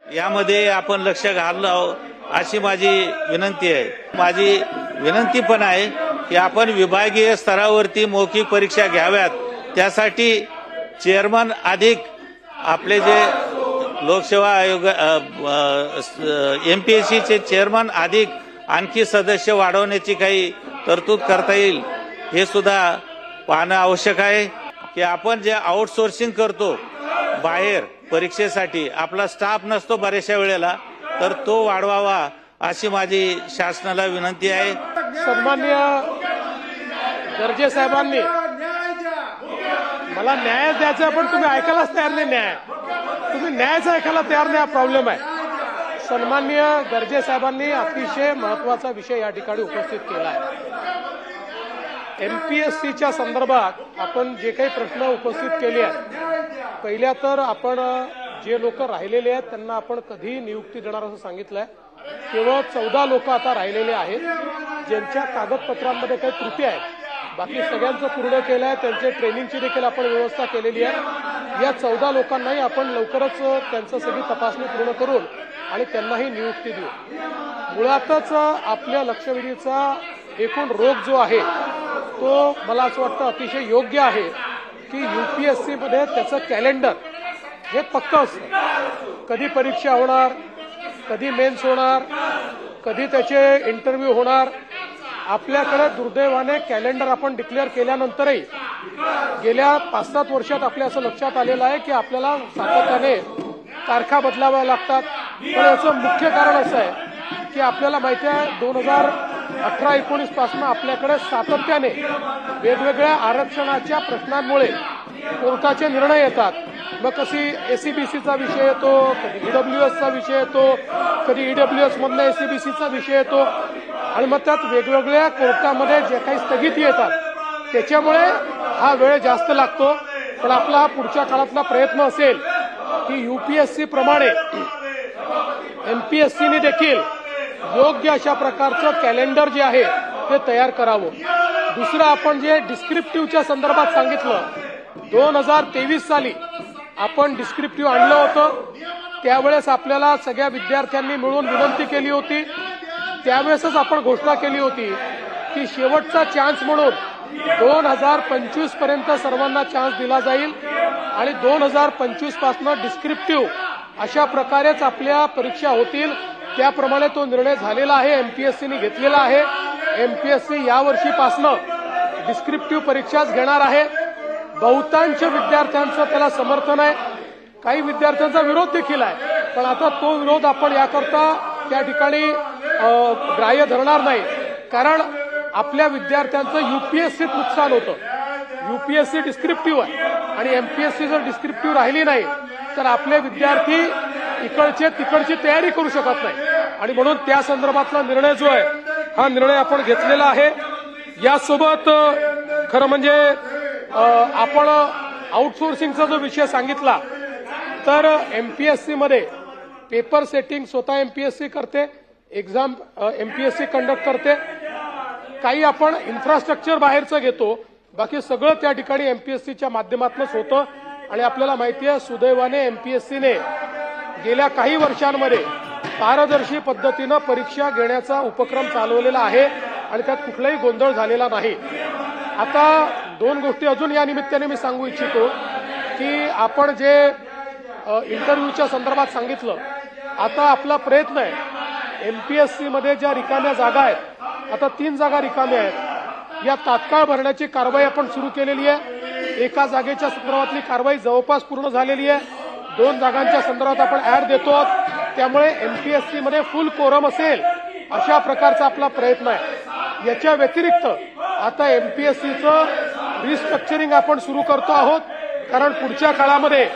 यामध्ये आपण लक्ष घालावं अशी माझी विनंती आहे. माझी विनंती पण आहे की आपण विभागीय स्तरावरती मौखिक परीक्षा घ्याव्यात. त्यासाठी चेअरमन अधिक आपले जे लोकसेवा आयोग MPSCचे चेअरमन अधिक आणखी सदस्य वाढवण्याची काही तरतूद करता येईल हे सुद्धा पाहणं आवश्यक आहे. की आपण जे आउटसोर्सिंग करतो बाहेर परीक्षेसाठी, आपला स्टाफ नसतो बऱ्याचशा वेळेला, तर तो वाढवावा अशी माझी शासनाला विनंती आहे. सन्माननीय गर्जे साहेबांनी मला न्याय द्यायचा, पण तुम्ही ऐकायलाच तयार नाही. तुम्ही न्यायच ऐकायला तयार नाही, हा प्रॉब्लेम आहे. सन्माननीय गर्जे साहेबांनी अतिशय महत्वाचा विषय या ठिकाणी उपस्थित केला आहे. MPSCच्या संदर्भात आपण जे काही प्रश्न उपस्थित केले आहेत, पहिल्या तर आपण जे लोक राहिलेले आहेत त्यांना आपण कधी नियुक्ती देणार असं सांगितलंय. केवळ 14 लोक आता राहिलेले आहेत ज्यांच्या कागदपत्रांमध्ये काही त्रुटी आहेत. बाकी सगळ्यांचं पूर्ण केलं आहे. त्यांचे ट्रेनिंगची देखील आपण व्यवस्था केलेली आहे. या 14 लोकांनाही आपण लवकरच त्यांचं सगळी तपासणी पूर्ण करून आणि त्यांनाही नियुक्ती देऊ. मुळातच आपल्या लक्षवेधीचा एकूण रोग जो आहे तो मला असं वाटतं अतिशय योग्य आहे की UPSC मध्ये त्याचं कॅलेंडर हे पक्क असतं. कधी परीक्षा होणार, कधी मेन्स होणार, कधी त्याचे इंटरव्ह्यू होणार. आपल्याकडे दुर्दैवाने कॅलेंडर आपण डिक्लेअर केल्यानंतरही गेल्या 5-7 वर्षात आपल्या असं लक्षात आलेलं आहे की आपल्याला सातत्याने तारखा बदलाव्या लागतात. पण याचं मुख्य कारण असं आहे की आपल्याला माहिती आहे 2018-19 पासून आपल्याकडे सातत्याने वेगवेगळ्या आरक्षणाच्या प्रश्नांमुळे कोर्टाचे निर्णय येतात. मग कधी SCBCचा विषय येतो, कधी EWSचा विषय येतो, कधी EWS मधल्या SCBCचा विषय येतो आणि मग त्यात वेगवेगळ्या कोर्टामध्ये जे काही स्थगिती येतात त्याच्यामुळे हा वेळ जास्त लागतो. पण आपला हा पुढच्या काळातला प्रयत्न असेल की UPSC प्रमाणे MPSCने देखील योग्य अशा प्रकारचं कॅलेंडर जे आहे ते तयार करावं. दुसरं आपण जे डिस्क्रिप्टिव्हच्या संदर्भात सांगितलं, 2023 साली आपण डिस्क्रिप्टिव्ह आणलं होतं. त्यावेळेस आपल्याला सगळ्या विद्यार्थ्यांनी मिळून विनंती केली होती. त्यावेळेसच आपण घोषणा केली होती की शेवटचा चान्स म्हणून 2025 पर्यंत सर्वांना चान्स दिला जाईल आणि 2025 पासून डिस्क्रिप्टिव्ह अशा प्रकारेच आपल्या परीक्षा होतील. त्याप्रमाणे तो निर्णय झालेला आहे, MPSCने घेतलेला आहे. MPSC यावर्षीपासनं डिस्क्रिप्टिव्ह परीक्षाच घेणार आहे. बहुतांश विद्यार्थ्यांचं त्याला समर्थन आहे. काही विद्यार्थ्यांचा विरोध देखील आहे. पण आता तो विरोध आपण याकरता त्या ठिकाणी ग्राह्य धरणार नाही. कारण आपल्या विद्यार्थ्यांचं UPSCत नुकसान होतं. UPSC डिस्क्रिप्टिव्ह आहे आणि MPSC जर डिस्क्रिप्टिव्ह राहिली नाही तर आपले विद्यार्थी इकडचे तिकडची तयारी करू शकत नाही. आणि म्हणून त्या संदर्भातला निर्णय जो आहे हा निर्णय आपण घेतलेला आहे. यासोबत खरं म्हणजे आपण आउटसोर्सिंगचा जो विषय सांगितला, तर MPSC मध्ये पेपर सेटिंग स्वतः MPSC करते, एक्झाम MPSC कंडक्ट करते. काही आपण इन्फ्रास्ट्रक्चर बाहेरचं घेतो, बाकी सगळं त्या ठिकाणी MPSCच्या माध्यमातूनच होतं. आणि आपल्याला माहिती आहे सुदैवाने MPSCने गेल्या काही वर्षांमध्ये पारदर्शी पद्धतीनं परीक्षा घेण्याचा उपक्रम चालवलेला आहे आणि त्यात कुठलाही गोंधळ झालेला नाही. आता 2 गोष्टी अजून या निमित्ताने मी सांगू इच्छितो की आपण जे इंटरव्ह्यूच्या संदर्भात सांगितलं, आता आपला प्रयत्न आहे MPSC मध्ये ज्या रिकाम्या जागा आहेत, आता 3 जागा रिकाम्या आहेत, या तात्काळ भरण्याची कारवाई आपण सुरू केलेली आहे. एका जागेच्या संदर्भातली कारवाई जवळपास पूर्ण झालेली आहे. 2 जागांच्या संदर्भात आपण ऍड देतो. त्यामुळे MPSC मध्ये फुल कोरम असेल अशा प्रकारचा आपला प्रयत्न आहे. याच्या व्यतिरिक्त आता MPSCचं रिस्ट्रक्चरिंग आपण सुरू करतो आहोत. कारण पुढच्या काळामध्ये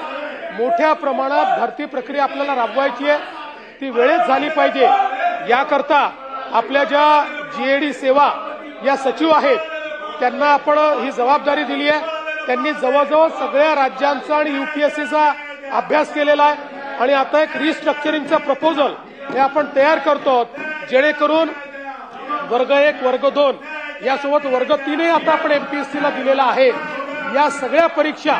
मोठ्या प्रमाणात भरती प्रक्रिया आपल्याला राबवायची आहे. ती वेळेत झाली पाहिजे. याकरता आपल्या ज्या GAD सेवा या सचिव आहेत त्यांना आपण ही जबाबदारी दिली आहे. त्यांनी जवळजवळ सगळ्या राज्यांचा आणि UPSCचा अभ्यास केलेला आहे आणि आता एक रिस्ट्रक्चरिंगचं प्रपोजल हे आपण तयार करतो, जेणेकरून वर्ग 1, वर्ग 2 यासोबत वर्ग 3 आता आपण MPSCला दिलेला आहे. या सगळ्या परीक्षा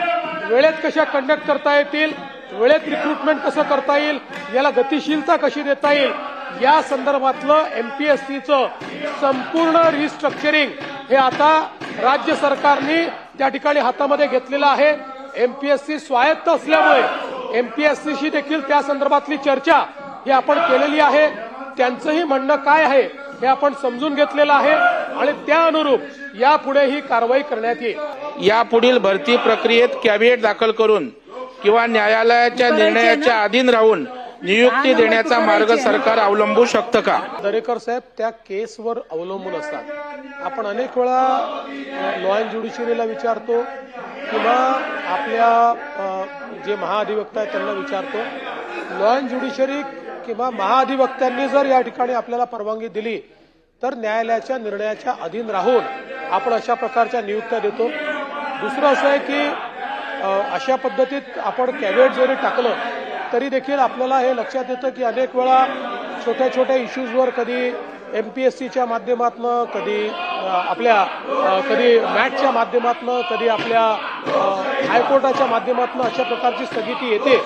वेळेत कशा कंडक्ट करता येतील वेळेत रिक्रुटमेंट कसं करता येईल, याला गतिशीलता कशी देता येईल, या संदर्भातलं एमपीएससीचं संपूर्ण रिस्ट्रक्चरिंग हे आता राज्य सरकारने त्या ठिकाणी हातामध्ये घेतलेलं आहे. एमपीएससी स्वायत्त असल्यामुळे एमपीएससीशी देखील त्या संदर्भातली चर्चा ही आपण केलेली आहे. त्यांचंही म्हणणं काय आहे हे आपण समजून घेतलेलं आहे आणि त्या अनुरूप यापुढे ही कारवाई करण्यात येईल. यापुढील भरती प्रक्रियेत कॅबिनेट दाखल करून किंवा न्यायालयाच्या निर्णयाच्या अधीन राहून नियुक्ती देण्याचा मार्ग सरकार अवलंबू शकतं का? दरेकर साहेब त्या केसवर अवलंबून असतात. आपण अनेक वेळा लॉ अँड ज्युडिशरीला विचारतो किंवा आपल्या जे महाअधिवक्ता आहेत त्यांना विचारतो. लॉ अँड ज्युडिशरी किंवा महाअधिवक्त्यांनी जर या ठिकाणी आपल्याला परवानगी दिली तर न्यायालयाच्या निर्णयाच्या अधीन राहून आपण अशा प्रकारच्या नियुक्त्या देतो. दुसरं असं आहे की अशा पद्धतीत आपण कॅबिनेट जरी टाकलं तरी देखील आपल्याला हे लक्षात येतं की अनेक वेळा छोट्या छोट्या इश्यूजवर कधी एमपीएससीच्या माध्यमातनं, कधी मॅटच्या माध्यमातनं, कधी आपल्या हायकोर्टाच्या माध्यमातनं अशा प्रकारची स्थगिती येते.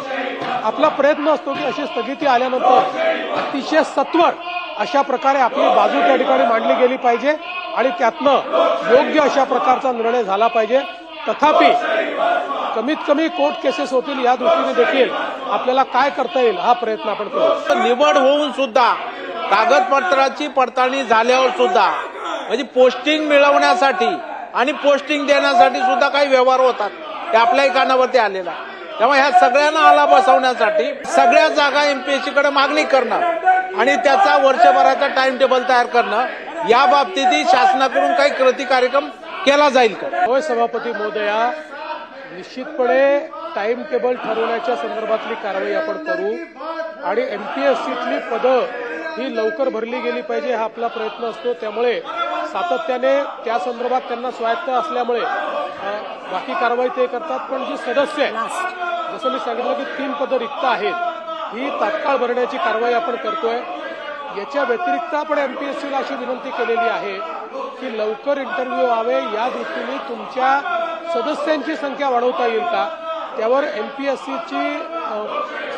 आपला प्रयत्न असतो की अशी स्थगिती आल्यानंतर अतिशय सत्वर अशा प्रकारे आपली बाजू त्या ठिकाणी मांडली गेली पाहिजे आणि त्यातनं योग्य अशा प्रकारचा निर्णय झाला पाहिजे. तथापि कमीत कमी कोर्ट केसेस होतील या दृष्टीने देखील आपल्याला काय करता येईल हा प्रयत्न आपण करू. निवड होऊन सुद्धा कागदपत्राची पडताळणी झाल्यावर सुद्धा म्हणजे पोस्टिंग मिळवण्यासाठी आणि पोस्टिंग देण्यासाठी सुद्धा काही व्यवहार होतात, ते आपल्याही कानावरती आलेला. त्यामुळे ह्या सगळ्यांना आला बसवण्यासाठी सगळ्या जागा एमपीएससी कडे मागणी करणं आणि त्याचा वर्षभराचा टाइम टेबल तयार करणं, या बाबतीतही शासनाकडून काही कृती कार्यक्रम केला जाईल का? होय सभापती महोदया, निश्चितपणे टाइम टेबल ठरवण्याच्या संदर्भातली कारवाई आपण करू आणि एमपीएससीतली पदं ही लवकर भरली गेली पाहिजे हा आपला प्रयत्न असतो. त्यामुळे सातत्याने त्या संदर्भात त्यांना स्वायत्त असल्यामुळे बाकी कारवाई ते करतात. पण जी सदस्य आहे, जसं मी सांगितलं की 3 पदं रिक्त आहेत, ही तात्काळ भरण्याची कारवाई आपण करतोय. याच्या व्यतिरिक्त आपण एमपीएससीला अशी विनंती केलेली आहे की लवकर इंटरव्ह्यू व्हावे, या दृष्टीने तुमच्या सदस्यांची संख्या वाढवता येईल का, त्यावर एमपीएससीची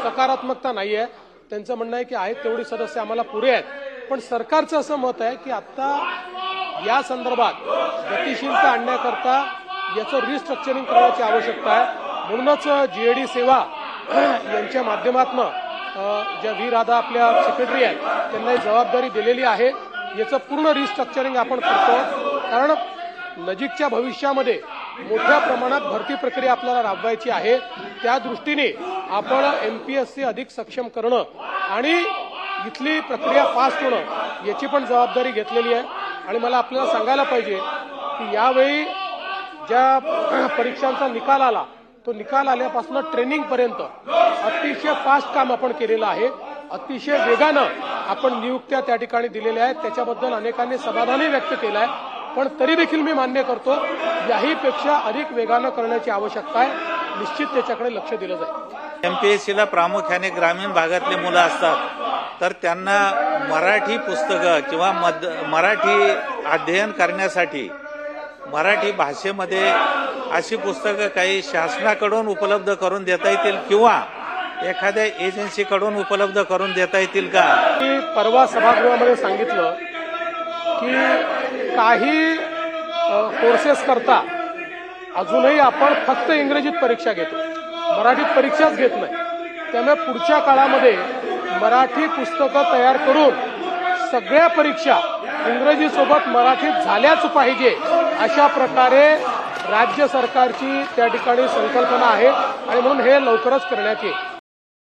सकारात्मकता नाही आहे. त्यांचं म्हणणं आहे की आहेत तेवढी सदस्य आम्हाला पुरे आहेत. पण सरकारचं असं मत आहे की आता या संदर्भात गतिशीलता आणण्याकरता याचं रिस्ट्रक्चरिंग करण्याची आवश्यकता आहे. म्हणूनच जीएडी सेवा यांच्या माध्यमातून ज्या व्ही राधा आपल्या सेक्रेटरी आहेत त्यांना ही जबाबदारी दिलेली आहे. याचं पूर्ण रिस्ट्रक्चरिंग आपण करतो, कारण नजीकच्या भविष्यामध्ये मोठ्या प्रमाणात भरती प्रक्रिया आपल्याला राबवायची आहे. त्या दृष्टीने आपण एमपीएससी अधिक सक्षम करणं आणि इथली प्रक्रिया फास्ट होणं याची पण जबाबदारी घेतलेली आहे. आणि मला आपल्याला सांगायला पाहिजे की यावेळी ज्या परीक्षांचा निकाल आला तो निकाल आल्यापासून ट्रेनिंगपर्यंत अतिशय फास्ट काम आपण केलेलं आहे. अतिशय वेगानं आपण नियुक्त्या त्या ठिकाणी दिलेल्या आहेत. त्याच्याबद्दल अनेकांनी समाधानही व्यक्त केलं आहे. पण तरी देखील मी मान्य करतो याहीपेक्षा अधिक वेगानं करण्याची आवश्यकता आहे. निश्चित त्याच्याकडे लक्ष दिलं जाईल. एमपीएससीला प्रामुख्याने ग्रामीण भागातले मुलं असतात तर त्यांना मराठी पुस्तकं किंवा मराठी अध्ययन करण्यासाठी मराठी भाषेमध्ये अशी पुस्तकं काही शासनाकडून उपलब्ध करून देता येतील किंवा एखाद्या एजन्सीकडून उपलब्ध करून देता येतील का? मी परवा सभागृहामध्ये सांगितलं की काही कोर्सेस करता अजूनही आपण फक्त इंग्रजीत परीक्षा घेतो, मराठीत परीक्षाच घेत नाही. त्यामुळे पुढच्या काळामध्ये मराठी पुस्तकं तयार करून सगळ्या परीक्षा इंग्रजीसोबत मराठीत झाल्याच पाहिजे अशा प्रकारे राज्य सरकारची त्या ठिकाणी संकल्पना आहे आणि म्हणून हे लवकरच करण्यात येईल.